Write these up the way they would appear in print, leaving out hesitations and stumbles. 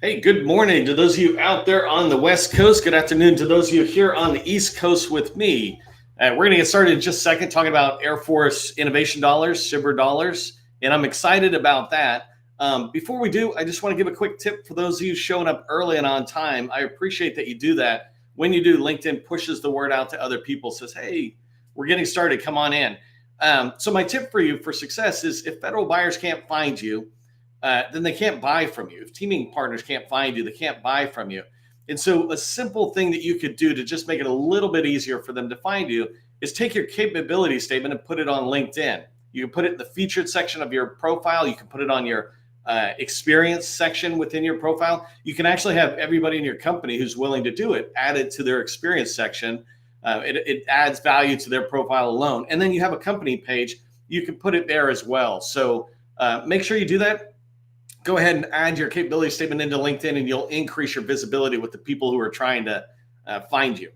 Hey, good morning to those of you out there on the West Coast. Good afternoon to those of you here on the East Coast with me. We're going to get started in just a second talking about Air Force innovation dollars, SBIR dollars, and I'm excited about that. Before we do, I just want to give a quick tip for those of you showing up early and on time. I appreciate that you do that. When you do, LinkedIn pushes the word out to other people, says, hey, we're getting started, come on in. So my tip for you for success is if federal buyers can't find you, then they can't buy from you. If teaming partners can't find you, they can't buy from you. And so a simple thing that you could do to just make it a little bit easier for them to find you is take your capability statement and put it on LinkedIn. You can put it in the featured section of your profile. You can put it on your experience section within your profile. You can actually have everybody in your company who's willing to do it added to their experience section. It adds value to their profile alone. And then you have a company page. You can put it there as well. So make sure you do that. Go ahead and add your capability statement into LinkedIn and you'll increase your visibility with the people who are trying to find you.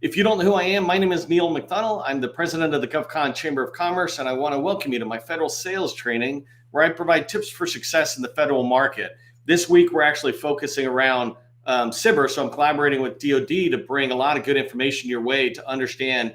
If you don't know who I am, my name is Neil McDonnell. I'm the president of the GovCon Chamber of Commerce, and I want to welcome you to my federal sales training where I provide tips for success in the federal market. This week, we're actually focusing around SBIR, so I'm collaborating with DoD to bring a lot of good information your way to understand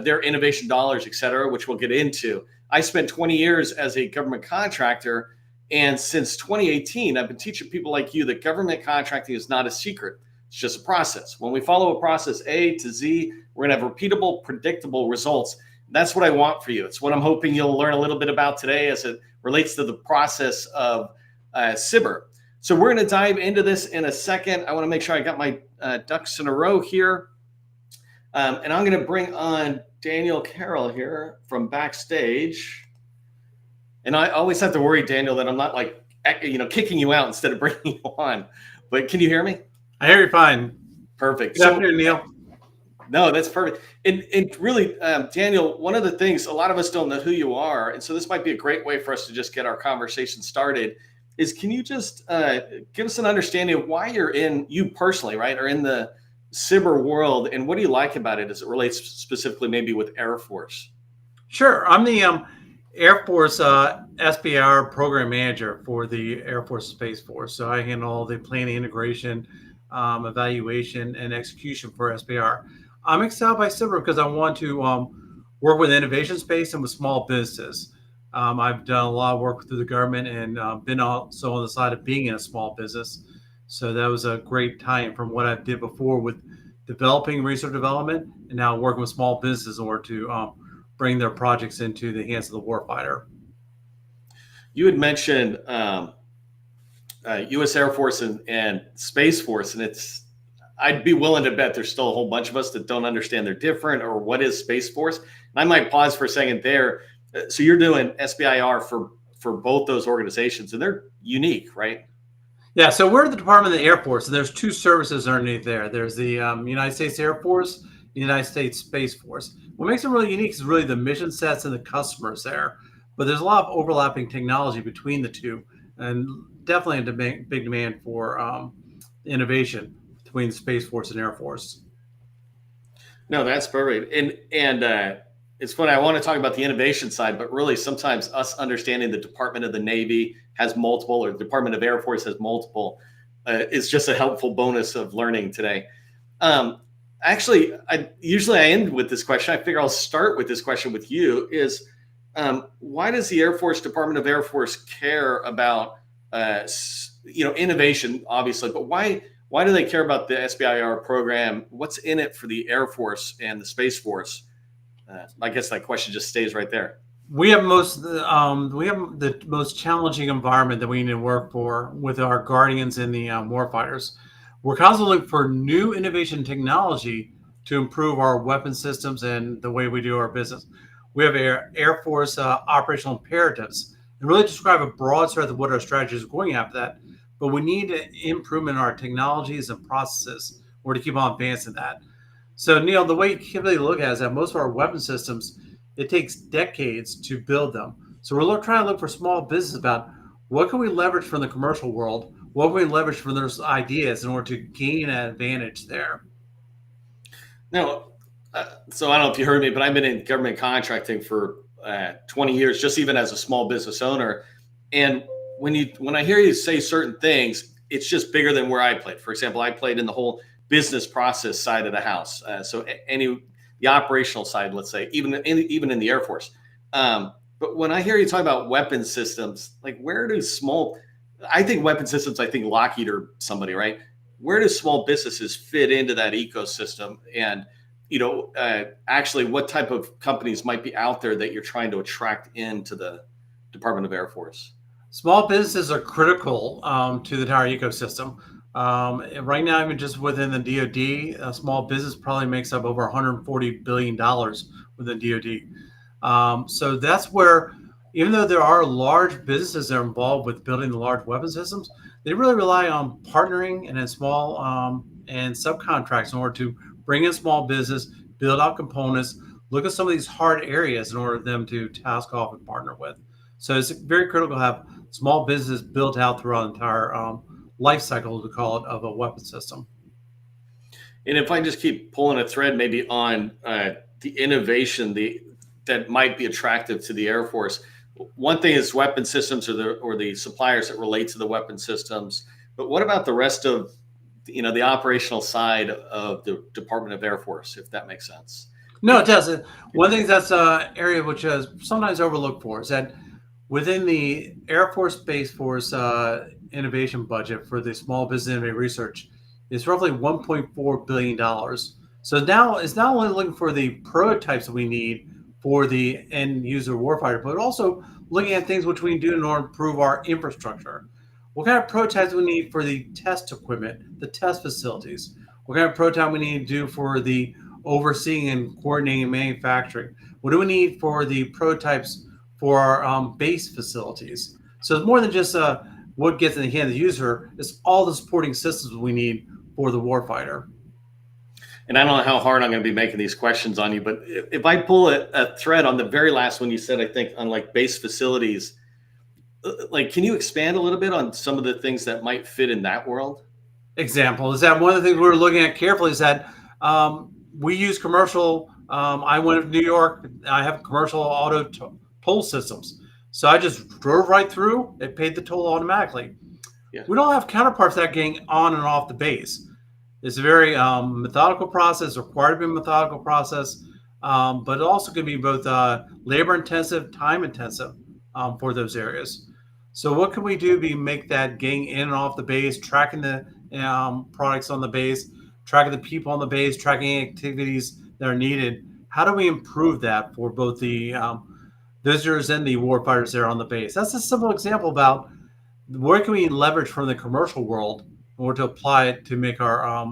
their innovation dollars, et cetera, which we'll get into. I spent 20 years as a government contractor. And since 2018, I've been teaching people like you that government contracting is not a secret. It's just a process. When we follow a process A to Z, we're going to have repeatable, predictable results. That's what I want for you. It's what I'm hoping you'll learn a little bit about today as it relates to the process of SBIR. So we're going to dive into this in a second. I want to make sure I got my ducks in a row here. And I'm going to bring on Daniel Carroll here from backstage. And I always have to worry, Daniel, that I'm not kicking you out instead of bringing you on. But can you hear me? I hear you fine. Perfect. Good afternoon, Neil. No, that's perfect. And really, Daniel, one of the things, a lot of us don't know who you are. And so this might be a great way for us to just get our conversation started is can you just give us an understanding of why you personally, right, are in the SBIR world and what do you like about it as it relates specifically maybe with Air Force? Sure. I'm the Air Force SBIR program manager for the Air Force Space Force. So I handle all the planning, integration, evaluation, and execution for SBIR. I'm excited by SBIR because I want to work with innovation space and with small businesses. I've done a lot of work through the government and been also on the side of being in a small business. So that was a great tie-in from what I did before with developing research development and now working with small businesses in order to bring their projects into the hands of the warfighter. You had mentioned U.S. Air Force and Space Force, and I'd be willing to bet there's still a whole bunch of us that don't understand they're different or what is Space Force. And I might pause for a second there. So you're doing SBIR for both those organizations, and they're unique, right? Yeah, so we're the Department of the Air Force, and there's two services underneath there. There's the United States Air Force, the United States Space Force. What makes it really unique is really the mission sets and the customers there. But there's a lot of overlapping technology between the two, and definitely a big demand for innovation between the Space Force and Air Force. No, that's perfect. And it's funny. I want to talk about the innovation side, but really sometimes us understanding the Department of the Navy has multiple, or the Department of Air Force has multiple, is just a helpful bonus of learning today. Actually, I end with this question. I figure I'll start with this question with you is, why does the Air Force, Department of Air Force care about, innovation, obviously, but why do they care about the SBIR program? What's in it for the Air Force and the Space Force? I guess that question just stays right there. We have the most challenging environment that we need to work for with our guardians and the warfighters. We're constantly looking for new innovation technology to improve our weapon systems and the way we do our business. We have Air Force operational imperatives and really describe a broad set of what our strategy is going after that. But we need improvement in our technologies and processes or to keep on advancing that. So, Neil, the way you typically look at it is that most of our weapon systems, it takes decades to build them. So we're trying to look for small business about what can we leverage from the commercial world, what can we leverage from those ideas in order to gain an advantage there. Now, so I don't know if you heard me, but I've been in government contracting for 20 years, just even as a small business owner. And when I hear you say certain things, it's just bigger than where I played. For example, I played in the whole business process side of the house. The operational side, let's say, even in the Air Force. But when I hear you talk about weapon systems, like where do I think weapon systems, I think Lockheed or somebody, right? Where do small businesses fit into that ecosystem? And, actually what type of companies might be out there that you're trying to attract into the Department of Air Force? Small businesses are critical to the entire ecosystem. Right now, even just within the DoD, a small business probably makes up over $140 billion within DoD. So that's where, even though there are large businesses that are involved with building the large weapon systems, they really rely on partnering and in small and subcontracts in order to bring in small business, build out components, look at some of these hard areas in order for them to task off and partner with. So it's very critical to have small business built out throughout the entire life cycle, as we call it, of a weapon system. And if I just keep pulling a thread maybe on the innovation that might be attractive to the Air Force, one thing is weapon systems or the suppliers that relate to the weapon systems. But what about the rest of the operational side of the Department of Air Force, if that makes sense? No, it doesn't. One thing that's an area which is sometimes overlooked for is that within the Air Force Space Force innovation budget for the Small Business Innovative Research is roughly $1.4 billion. So now it's not only looking for the prototypes that we need for the end user warfighter, but also looking at things which we can do in order to improve our infrastructure. What kind of prototypes do we need for the test equipment, the test facilities? What kind of prototype we need to do for the overseeing and coordinating manufacturing? What do we need for the prototypes for our base facilities? So it's more than just what gets in the hand of the user. It's all the supporting systems we need for the warfighter. And I don't know how hard I'm going to be making these questions on you, but if I pull a thread on the very last one you said, I think on like base facilities, like, can you expand a little bit on some of the things that might fit in that world? Example is that one of the things we're looking at carefully is that we use commercial. I went to New York. I have commercial auto toll systems. So I just drove right through. It paid the toll automatically. Yeah. We don't have counterparts that getting on and off the base. It's a very methodical process, required to be a methodical process, but it also can be both labor intensive, time intensive for those areas. So what can we do to make that getting in and off the base, tracking the products on the base, tracking the people on the base, tracking activities that are needed? How do we improve that for both the visitors and the warfighters there on the base? That's a simple example about where can we leverage from the commercial world in order to apply it to make our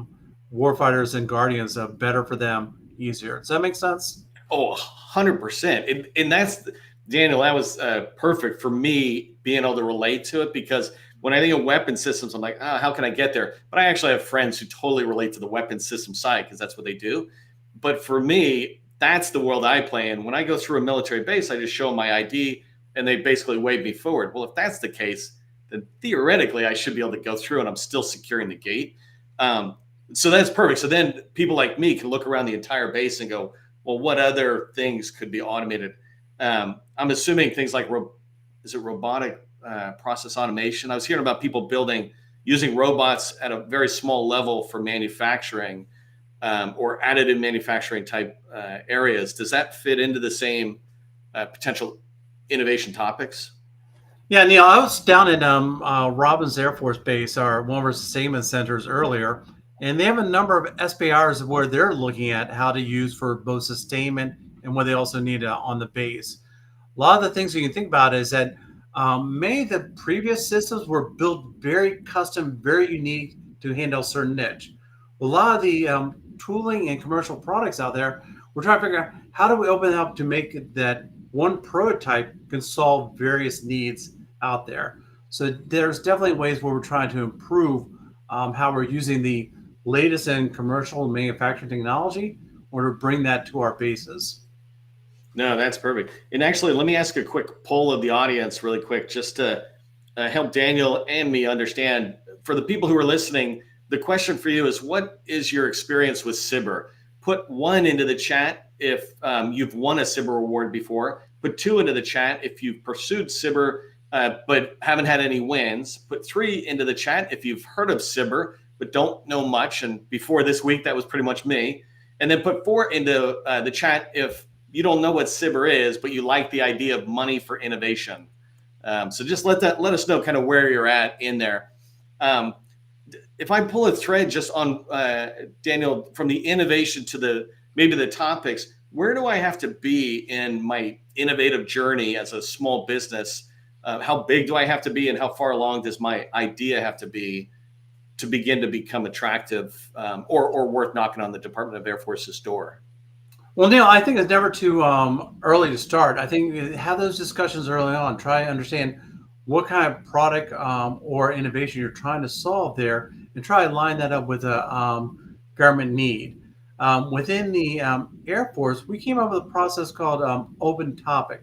warfighters and guardians better for them, easier. Does that make sense? Oh, 100%. And that's, Daniel, that was perfect for me being able to relate to it, because when I think of weapon systems, I'm like, how can I get there? But I actually have friends who totally relate to the weapon system side because that's what they do. But for me, that's the world I play in. When I go through a military base, I just show them my ID and they basically wave me forward. Well, if that's the case, then theoretically I should be able to go through and I'm still securing the gate. So that's perfect. So then people like me can look around the entire base and go, well, what other things could be automated? I'm assuming things like, is it robotic process automation? I was hearing about people using robots at a very small level for manufacturing or additive manufacturing type areas. Does that fit into the same potential innovation topics? Yeah, Neil, I was down at Robins Air Force Base, one of our sustainment centers earlier, and they have a number of SBIRs where they're looking at how to use for both sustainment and what they also need on the base. A lot of the things you can think about is that many of the previous systems were built very custom, very unique to handle certain niche. A lot of the tooling and commercial products out there, we're trying to figure out how do we open it up to make it that one prototype can solve various needs out there. So there's definitely ways where we're trying to improve how we're using the latest in commercial and manufacturing technology in order to bring that to our bases. No, that's perfect. And actually, let me ask a quick poll of the audience really quick, just to help Daniel and me understand. For the people who are listening, the question for you is, what is your experience with SBIR? Put 1 into the chat if you've won a SBIR award before. Put 2 into the chat if you've pursued SBIR but haven't had any wins. Put 3 into the chat if you've heard of SBIR, but don't know much. And before this week, that was pretty much me. And then put 4 into the chat if you don't know what SBIR is, but you like the idea of money for innovation. So just let us know kind of where you're at in there. If I pull a thread just on Daniel, from the innovation to maybe the topics, where do I have to be in my innovative journey as a small business? How big do I have to be, and how far along does my idea have to be to begin to become attractive or worth knocking on the Department of Air Force's door? Well, Neil, I think it's never too early to start. I think have those discussions early on. Try to understand what kind of product or innovation you're trying to solve there, and try to line that up with a government need. Within the Air Force, we came up with a process called open topic,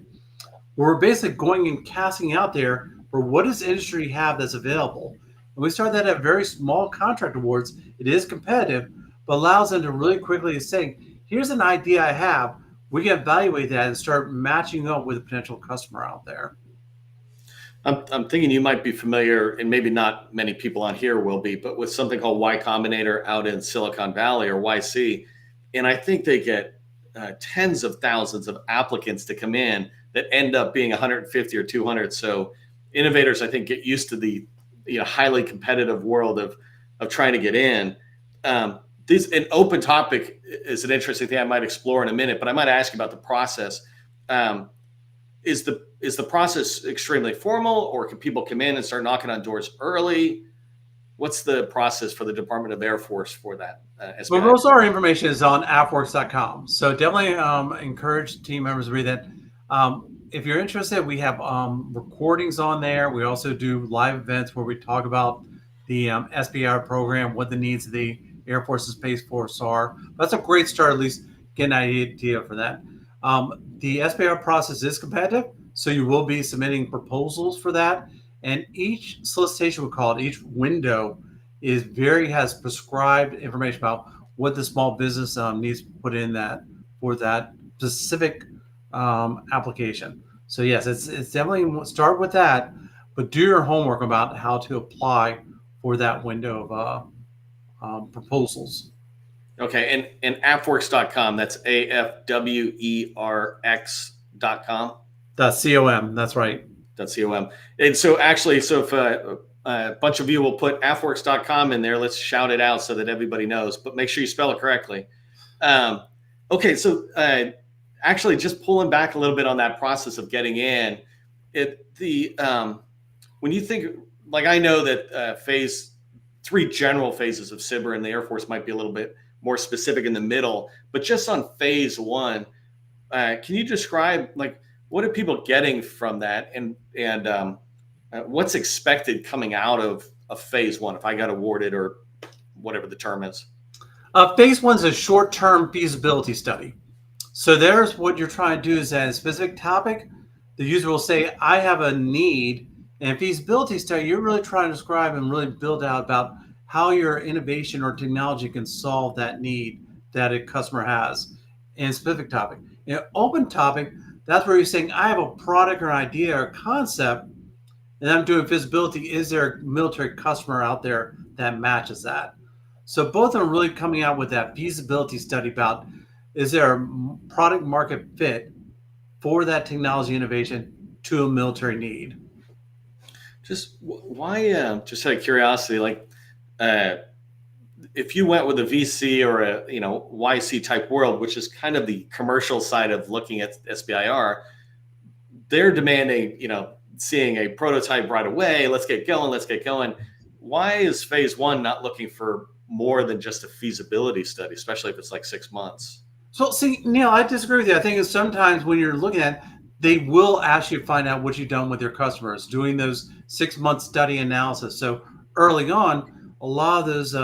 where we're basically going and casting out there for what does industry have that's available. And we start that at very small contract awards. It is competitive, but allows them to really quickly say, here's an idea I have. We can evaluate that and start matching up with a potential customer out there. I'm thinking you might be familiar, and maybe not many people on here will be, but with something called Y Combinator out in Silicon Valley, or YC. And I think they get tens of thousands of applicants to come in that end up being 150 or 200. So innovators, I think, get used to the highly competitive world of trying to get in. An open topic is an interesting thing I might explore in a minute, but I might ask you about the process. Is the process extremely formal, or can people come in and start knocking on doors early? What's the process for the Department of Air Force for that? SBIR? Well, most of our information is on appworks.com. So definitely encourage team members to read that. If you're interested, we have recordings on there. We also do live events where we talk about the SBIR program, what the needs of the Air Force and Space Force are. That's a great start, at least getting an idea for that. The SBIR process is competitive, so you will be submitting proposals for that. And each solicitation, we call it, each window has prescribed information about what the small business needs to put in that for that specific application. So yes, it's definitely start with that, but do your homework about how to apply for that window of proposals. Okay, and appworks.com, that's AFWERX.com? .com, that's right. .com. And so actually, if a bunch of you will put appworks.com in there, let's shout it out so that everybody knows, but make sure you spell it correctly. Okay, so actually just pulling back a little bit on that process of getting in, when you think, like, I know that 3 general phases of SBIR in the Air Force might be a little bit more specific in the middle, but just on phase 1, can you describe, like, what are people getting from that, and what's expected coming out of phase 1 if I got awarded, or whatever the term is? Phase 1 is a short-term feasibility study. So there's what you're trying to do is at a specific topic, the user will say, I have a need. And feasibility study, you're really trying to describe and really build out about how your innovation or technology can solve that need that a customer has in a specific topic. In an open topic, that's where you're saying, I have a product or idea or concept, and I'm doing feasibility. Is there a military customer out there that matches that? So both are really coming out with that feasibility study about, is there a product market fit for that technology innovation to a military need? Just why, just out of curiosity, like, if you went with a VC or a YC type world, which is kind of the commercial side of looking at SBIR, they're demanding, seeing a prototype right away. Let's get going. Why is phase 1 not looking for more than just a feasibility study, especially if it's like 6 months? So see, Neil, I disagree with you. I think it's sometimes when you're looking at, they will ask you to find out what you've done with your customers, doing those 6-month study analysis. So early on, a lot of those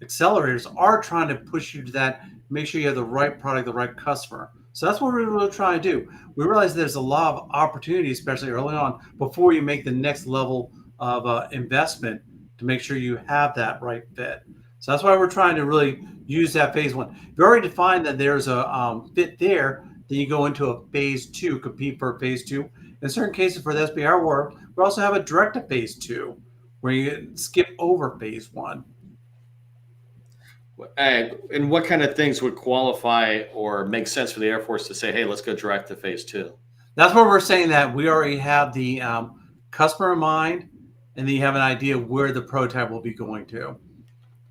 accelerators are trying to push you to that, make sure you have the right product, the right customer. So that's what we're really trying to do. We realize there's a lot of opportunity, especially early on, before you make the next level of investment to make sure you have that right fit. So that's why we're trying to really use that phase 1. If you already defined that there's a fit there, then you go into a phase 2, compete for phase 2, In certain cases for the SBIR work, we also have a direct to phase 2, where you skip over phase 1. And what kind of things would qualify or make sense for the Air Force to say, hey, let's go direct to phase 2? That's where we're saying that we already have the customer in mind, and then you have an idea where the prototype will be going to.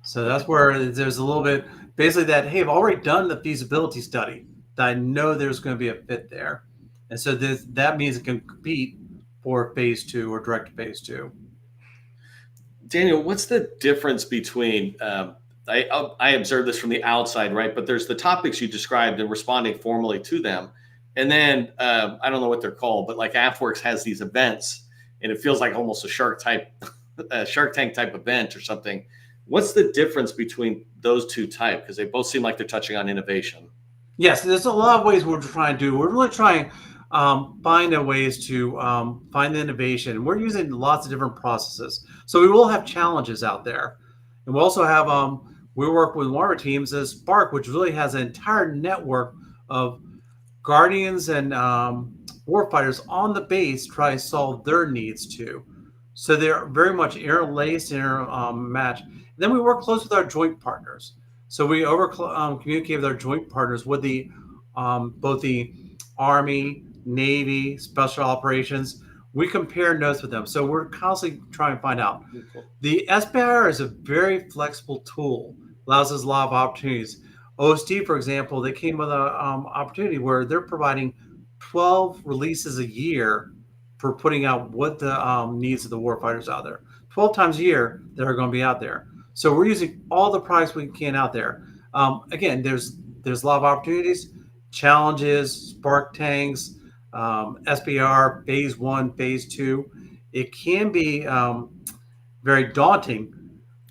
So that's where there's a little bit, basically that, hey, I've already done the feasibility study, that I know there's going to be a fit there. And so that means it can compete for phase 2 or direct to phase 2. Daniel, what's the difference between, I observed this from the outside, right? But there's the topics you described and responding formally to them. And then I don't know what they're called, but like AFWorks has these events, and it feels like almost a Shark Tank type event or something. What's the difference between those two types? Because they both seem like they're touching on innovation. Yes, there's a lot of ways we're trying to do. We're really trying find ways to find the innovation. We're using lots of different processes. So we will have challenges out there. And we also have, we work with one of our teams is Spark, which really has an entire network of guardians and warfighters on the base try to solve their needs too. So they're very much interlaced, intermatched. Then we work close with our joint partners. So we communicate with our joint partners with the both the Army, Navy, Special Operations. We compare notes with them. So we're constantly trying to find out. The SBIR is a very flexible tool, allows us a lot of opportunities. OSD, for example, they came with an opportunity where they're providing 12 releases a year for putting out what the needs of the warfighters out there. 12 times a year that are going to be out there. So we're using all the products we can out there. Again, there's a lot of opportunities, challenges, spark tanks, SBIR, phase 1, phase 2. It can be very daunting,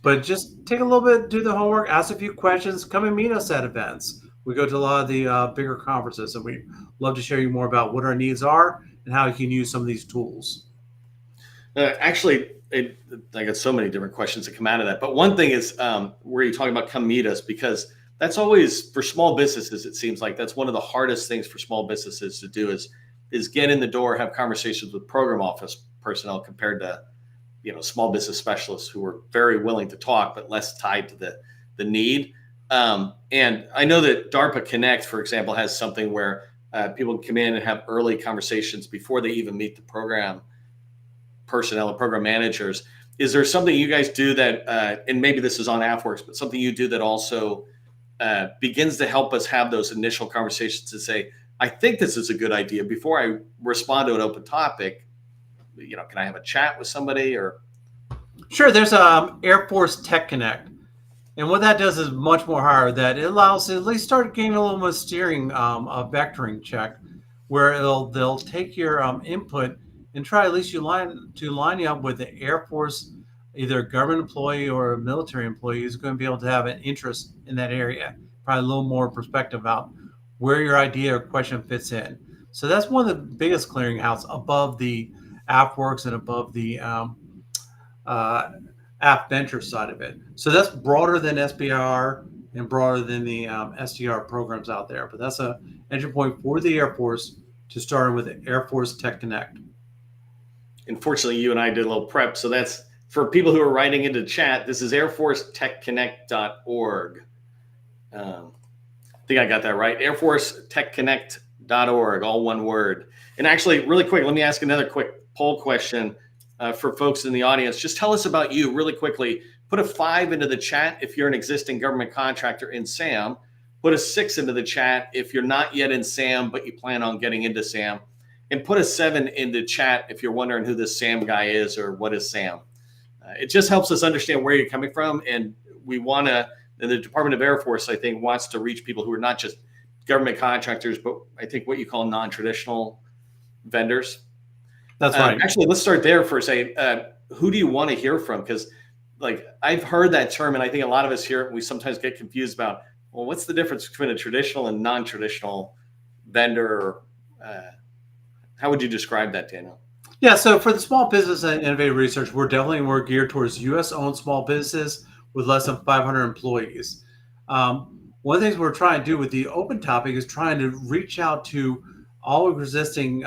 but just take a little bit, do the homework, ask a few questions, come and meet us at events. We go to a lot of the bigger conferences, and we love to share you more about what our needs are and how you can use some of these tools. Actually, I got so many different questions that come out of that. But one thing is where you're talking about come meet us, because that's always, for small businesses, it seems like that's one of the hardest things for small businesses to do is get in the door, have conversations with program office personnel compared to, small business specialists who are very willing to talk, but less tied to the need. And I know that DARPA Connect, for example, has something where people can come in and have early conversations before they even meet the program personnel and program managers. Is there something you guys do that, and maybe this is on AFWorks, but something you do that also begins to help us have those initial conversations to say, I think this is a good idea before I respond to an open topic? Can I have a chat with somebody or? Sure. There's Air Force Tech Connect. And what that does is much more higher, that it allows to at least start getting a little more steering, a vectoring check, where they'll take your input and try at least to line you up with the Air Force, either a government employee or a military employee who's going to be able to have an interest in that area, probably a little more perspective about where your idea or question fits in. So that's one of the biggest clearinghouse above the AFWorks and above the App Venture side of it. So that's broader than SBIR and broader than the STTR programs out there. But that's an entry point for the Air Force to start with the Air Force Tech Connect. Unfortunately, you and I did a little prep. So that's for people who are writing into chat. This is airforcetechconnect.org. I think I got that right. airforcetechconnect.org, all one word. And actually, really quick, let me ask another quick poll question for folks in the audience. Just tell us about you really quickly. Put a 5 into the chat if you're an existing government contractor in SAM. Put a 6 into the chat if you're not yet in SAM, but you plan on getting into SAM. And put a 7 in the chat if you're wondering who this SAM guy is or what is SAM. It just helps us understand where you're coming from. And we want to, the Department of Air Force, I think, wants to reach people who are not just government contractors, but I think what you call non-traditional vendors. That's right. Actually, let's start there for a second. Who do you want to hear from? Because I've heard that term, and I think a lot of us here, we sometimes get confused about, well, what's the difference between a traditional and non-traditional vendor? How would you describe that, Daniel? Yeah, so for the small business and innovative research, we're definitely more geared towards U.S.-owned small businesses with less than 500 employees. One of the things we're trying to do with the open topic is trying to reach out to all existing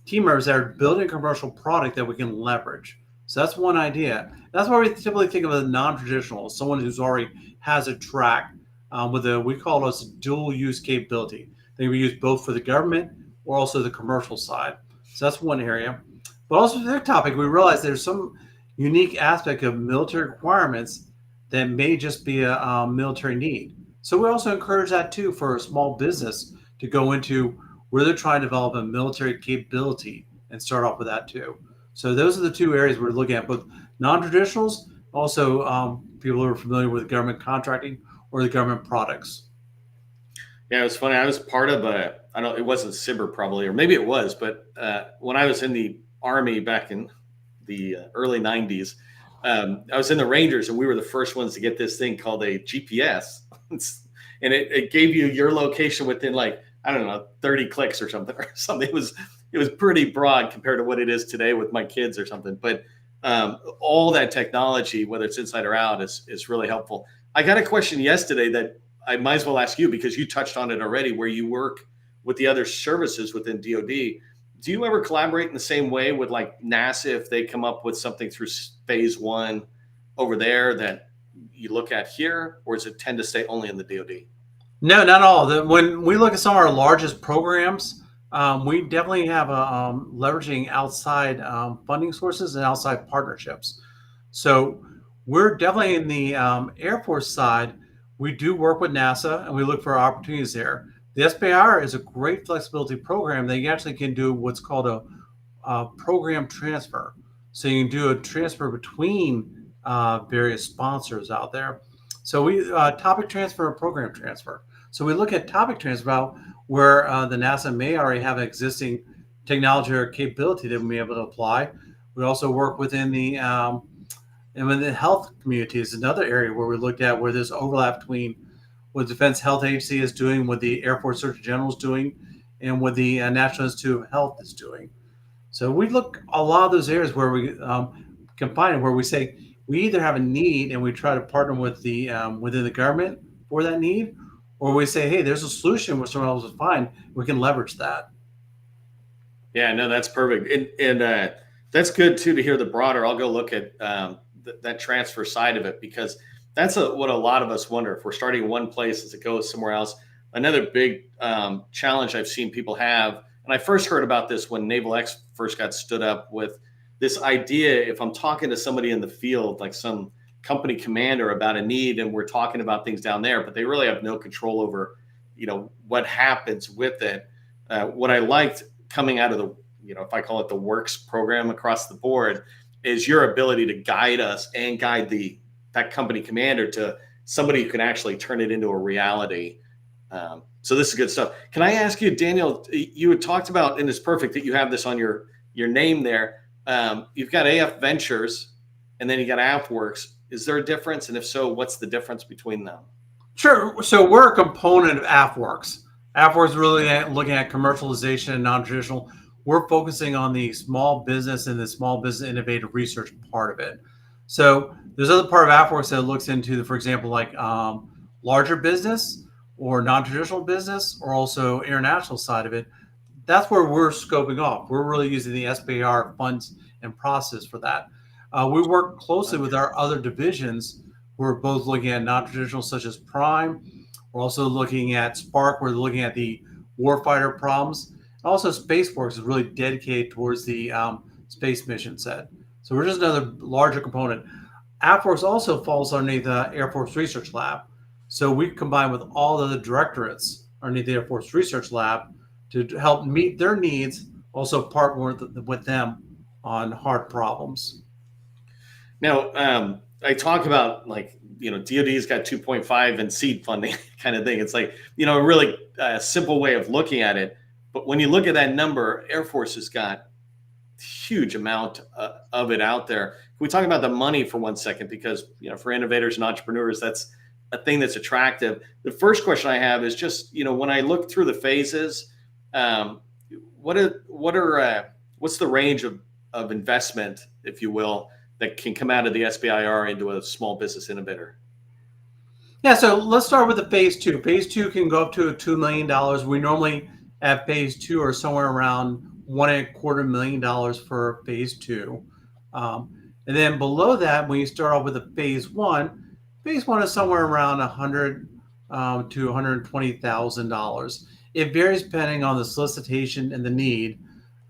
team members that are building a commercial product that we can leverage. So that's one idea. That's why we typically think of a non-traditional, someone who's already has a track with we call it a dual use capability. They can be used both for the government or also the commercial side. So that's one area. But also for the topic, we realize there's some unique aspect of military requirements that may just be a military need. So we also encourage that too for a small business to go into where they're trying to develop a military capability and start off with that too. So those are the two areas we're looking at, both non-traditionals, also people who are familiar with government contracting or the government products. Yeah, it was funny. I was part of I don't, it wasn't SBIR probably, or maybe it was, but when I was in the Army back in the early 90s, I was in the Rangers, and we were the first ones to get this thing called a GPS. And it gave you your location within, like, I don't know, 30 clicks or something. It was pretty broad compared to what it is today with my kids or something. But all that technology, whether it's inside or out, is really helpful. I got a question yesterday that I might as well ask you, because you touched on it already, where you work with the other services within DoD. Do you ever collaborate in the same way with, like, NASA if they come up with something through phase one over there that you look at here, or does it tend to stay only in the DoD? No, not all. When we look at some of our largest programs, we definitely have leveraging outside funding sources and outside partnerships. So we're definitely in the Air Force side. We do work with NASA, and we look for opportunities there. The SBIR is a great flexibility program that you actually can do what's called a program transfer. So you can do a transfer between various sponsors out there. So we topic transfer and program transfer. So we look at topic transfer where the NASA may already have existing technology or capability that we may be able to apply. We also work within the health community is another area where we looked at where there's overlap between what the Defense Health Agency is doing, what the Air Force Surgeon General is doing, and what the National Institute of Health is doing. So we look a lot of those areas where we can find it, where we say we either have a need and we try to partner with the within the government for that need, or we say, hey, there's a solution which someone else will find. We can leverage that. Yeah, no, that's perfect. And that's good too to hear the broader. I'll go look at that transfer side of it, because that's what a lot of us wonder. If we're starting one place, as it goes somewhere else. Another big challenge I've seen people have, and I first heard about this when Naval X first got stood up with this idea. If I'm talking to somebody in the field, like some company commander about a need, and we're talking about things down there, but they really have no control over, what happens with it. What I liked coming out of the, if I call it the works program across the board, is your ability to guide us and guide that company commander to somebody who can actually turn it into a reality. So this is good stuff. Can I ask you, Daniel, you had talked about, and it's perfect that you have this on your name there. You've got AF Ventures, and then you got AFWorks. Is there a difference? And if so, what's the difference between them? Sure. So we're a component of AFWorks. AFWorks is really looking at commercialization and non-traditional. We're focusing on the small business and the small business innovative research part of it. So there's other part of AFWorks that looks into, for example, like larger business or non-traditional business, or also international side of it. That's where we're scoping off. We're really using the SBIR funds and process for that. We work closely with our other divisions. We're both looking at non-traditional, such as Prime. We're also looking at Spark. We're looking at the warfighter problems. Also, SpaceWorks is really dedicated towards the space mission set. So we're just another larger component. AFWorks also falls underneath the Air Force Research Lab. So we combine with all the other directorates underneath the Air Force Research Lab to help meet their needs, also partner with them on hard problems. Now, I talk about, like, DoD's got 2.5 and seed funding kind of thing. It's like, a really simple way of looking at it. But when you look at that number, Air Force has got huge amount of it out there. Can we talk about the money for 1 second? Because, for innovators and entrepreneurs, that's a thing that's attractive. The first question I have is just, when I look through the phases, what's the range of investment, if you will, that can come out of the SBIR into a small business innovator? Yeah, so let's start with the phase two. Phase two can go up to $2 million. We normally at phase two are somewhere around $1.25 million for phase two. And then below that, when you start off with a phase one is somewhere around $100 to $120,000. It varies depending on the solicitation and the need.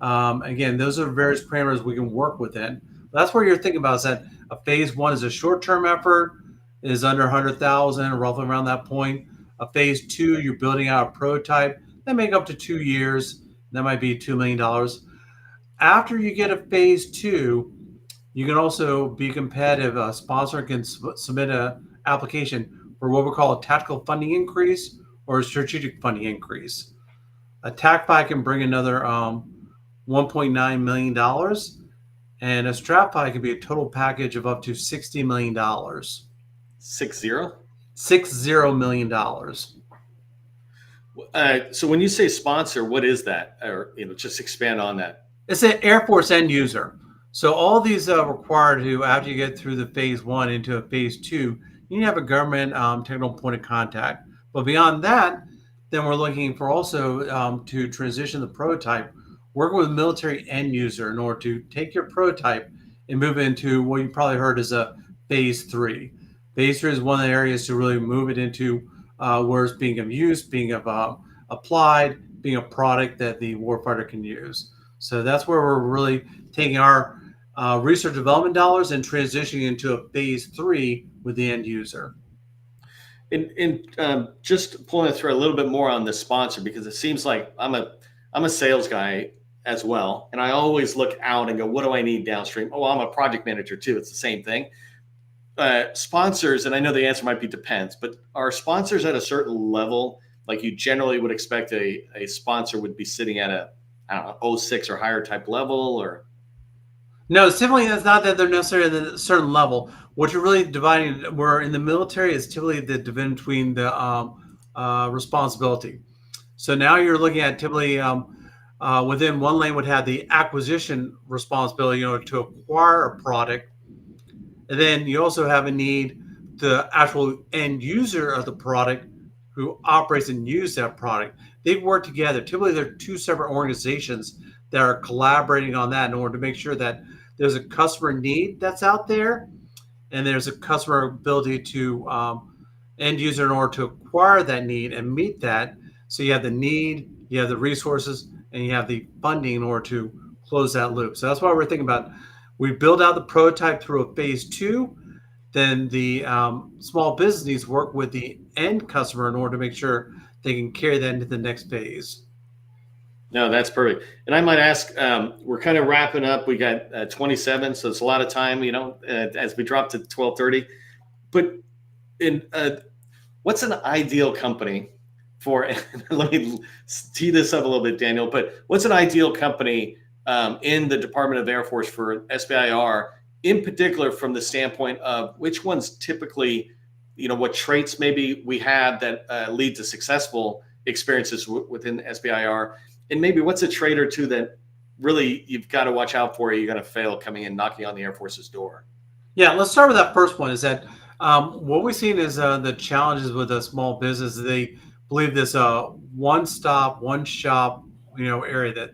Again, those are various parameters we can work within. That's where you're thinking about is that a phase one is a short-term effort, is under 100,000, roughly around that point. A phase two, you're building out a prototype that may go up to 2 years. That might be $2 million. After you get a phase two, you can also be competitive. A sponsor can submit an application for what we call a tactical funding increase or a strategic funding increase. A TACFI can bring another $1.9 million, and a STRATFI can be a total package of up to $60 million. 60? $60 million. So when you say sponsor, what is that? Or just expand on that. It's an Air Force end user. So all these require to, after you get through the phase one into a phase two, you need to have a government technical point of contact. But beyond that, then we're looking for also to transition the prototype, working with a military end user in order to take your prototype and move into what you probably heard is a phase three. Phase three is one of the areas to really move it into where it's being of use, being of applied, being a product that the warfighter can use. So that's where we're really taking our research development dollars and transitioning into a phase three with the end user. And just pulling it through a little bit more on the sponsor, because it seems like I'm a sales guy as well, and I always look out and go, what do I need downstream? Oh, well, I'm a project manager too. It's the same thing. Sponsors, and I know the answer might be depends, but are sponsors at a certain level, like you generally would expect a sponsor would be sitting at a, I don't know, 06 or higher type level, or? No, typically it's not that they're necessarily at a certain level. What you're really dividing, we're in the military, is typically the division between the responsibility. So now you're looking at typically within one lane would have the acquisition responsibility, to acquire a product. And then you also have a need, the actual end user of the product who operates and uses that product. They work together. Typically, they're two separate organizations that are collaborating on that in order to make sure that there's a customer need that's out there, and there's a customer ability to end user in order to acquire that need and meet that. So you have the need, you have the resources, and you have the funding in order to close that loop. So that's why we're thinking about, we build out the prototype through a phase two, then the small business needs to work with the end customer in order to make sure they can carry that into the next phase. No, that's perfect. And I might ask, we're kind of wrapping up. We got 27, so it's a lot of time, as we drop to 12:30. But what's an ideal company for? Let me tee this up a little bit, Daniel. But what's an ideal company in the Department of Air Force for SBIR, in particular, from the standpoint of which ones typically, what traits maybe we have that lead to successful experiences within SBIR? And maybe what's a trait or two that really you've got to watch out for, you're going to fail coming in, knocking on the Air Force's door? Yeah, let's start with that first one, is that what we've seen is the challenges with a small business. They believe this one-stop, one-shop, area, that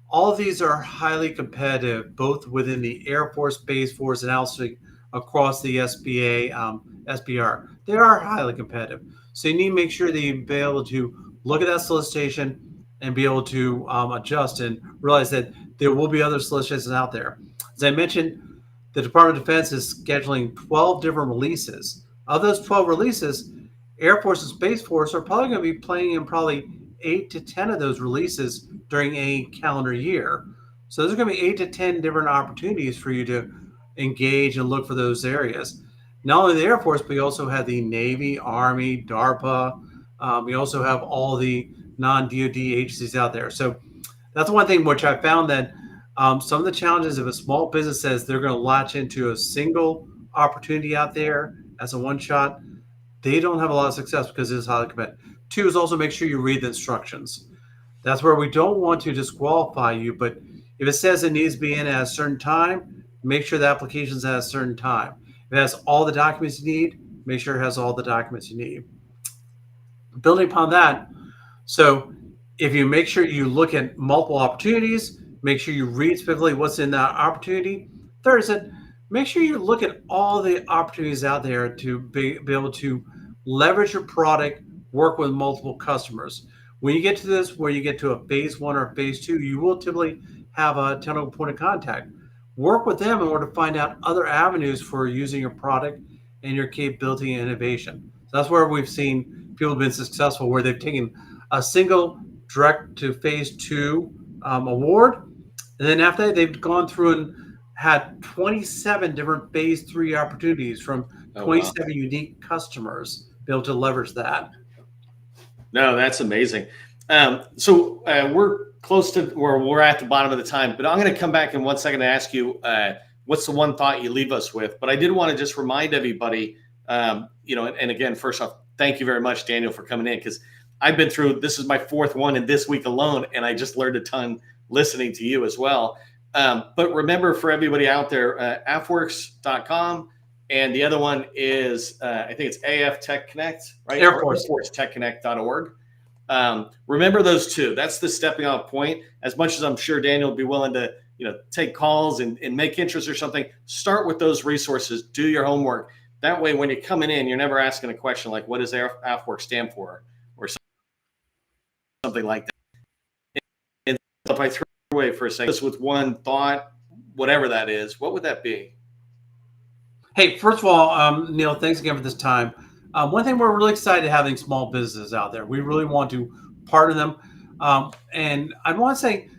all of these are highly competitive, both within the Air Force, Space Force, and also across the SBIR. They are highly competitive. So you need to make sure that you be able to look at that solicitation and be able to adjust and realize that there will be other solicitations out there. As I mentioned, the Department of Defense is scheduling 12 different releases. Of those 12 releases, Air Force and Space Force are probably going to be playing in probably 8 to 10 of those releases during a calendar year. So there's going to be 8 to 10 different opportunities for you to engage and look for those areas. Not only the Air Force, but you also have the Navy, Army, DARPA. We also have all the non-DoD agencies out there. So that's one thing which I found that some of the challenges of a small business says they're going to latch into a single opportunity out there as a one-shot. They don't have a lot of success because it is highly competitive. Two is also make sure you read the instructions. That's where we don't want to disqualify you, but if it says it needs to be in at a certain time, make sure the application's at a certain time. If it has all the documents you need, make sure it has all the documents you need. Building upon that, so If you make sure you look at multiple opportunities, make sure you read specifically what's in that opportunity. Third is that make sure you look at all the opportunities out there to be able to leverage your product, work with multiple customers. When you get to this, where you get to a phase one or phase two, you will typically have a technical point of contact. Work with them in order to find out other avenues for using your product and your capability and innovation. So that's where we've seen people have been successful, where they've taken a single direct to phase two award. And then after that, they've gone through and had 27 different phase three opportunities from 27 unique customers, be able to leverage that. No, that's amazing. So we're close to where we're at the bottom of the time, but I'm going to come back in 1 second to ask you what's the one thought you leave us with. But I did want to just remind everybody, and again, first off, thank you very much, Daniel, for coming in, because I've been through, this is my fourth one in this week alone, and I just learned a ton listening to you as well. But remember, for everybody out there, afworks.com, and the other one is, I think it's AF Tech Connect, right? Air Force TechConnect.org. Remember those two. That's the stepping off point. As much as I'm sure Daniel would be willing to, take calls and make interest or something, start with those resources. Do your homework. That way, when you're coming in, you're never asking a question like, what does AFWorks stand for? Or something like that. And if I throw away for a second, just with one thought, whatever that is, what would that be? Hey, first of all, Neil, thanks again for this time. One thing, we're really excited having small businesses out there. We really want to partner them. And I want to say,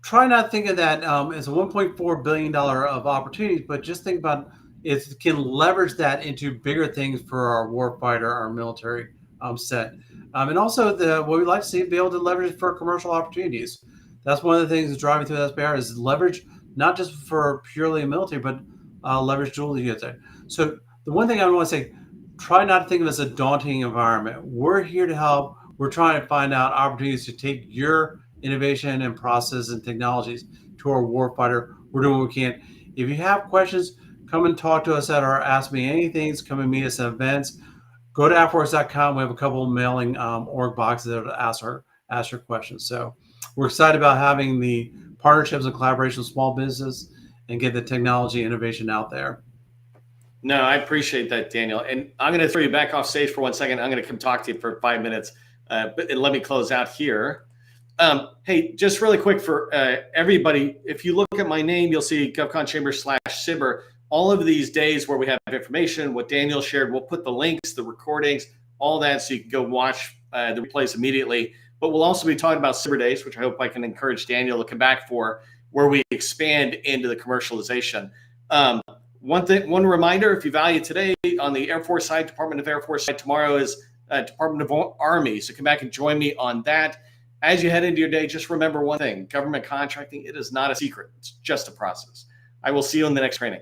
try not to think of that as a $1.4 billion of opportunities, but just think about it can leverage that into bigger things for our warfighter, our military set. And also what we'd like to see, be able to leverage it for commercial opportunities. That's one of the things that's driving through SBIR is leverage, not just for purely military, but leverage dual use. So the one thing I want to say, try not to think of it as a daunting environment. We're here to help. We're trying to find out opportunities to take your innovation and process and technologies to our warfighter. We're doing what we can. If you have questions, come and talk to us at our Ask Me Anythings. Come and meet us at events. Go to afworks.com. We have a couple of mailing org boxes that will ask your questions. So we're excited about having the partnerships and collaboration with small business and get the technology innovation out there. No, I appreciate that, Daniel. And I'm going to throw you back off stage for 1 second. I'm going to come talk to you for 5 minutes, but let me close out here. Hey, just really quick for everybody, if you look at my name, you'll see GovConChamber/SBIR. All of these days where we have information, what Daniel shared, we'll put the links, the recordings, all that, so you can go watch the replays immediately. But we'll also be talking about SBIR Days, which I hope I can encourage Daniel to come back for, where we expand into the commercialization. One reminder, if you value today on the Air Force side, Department of Air Force side, tomorrow is Department of Army. So come back and join me on that. As you head into your day, just remember one thing: government contracting, it is not a secret. It's just a process. I will see you in the next training.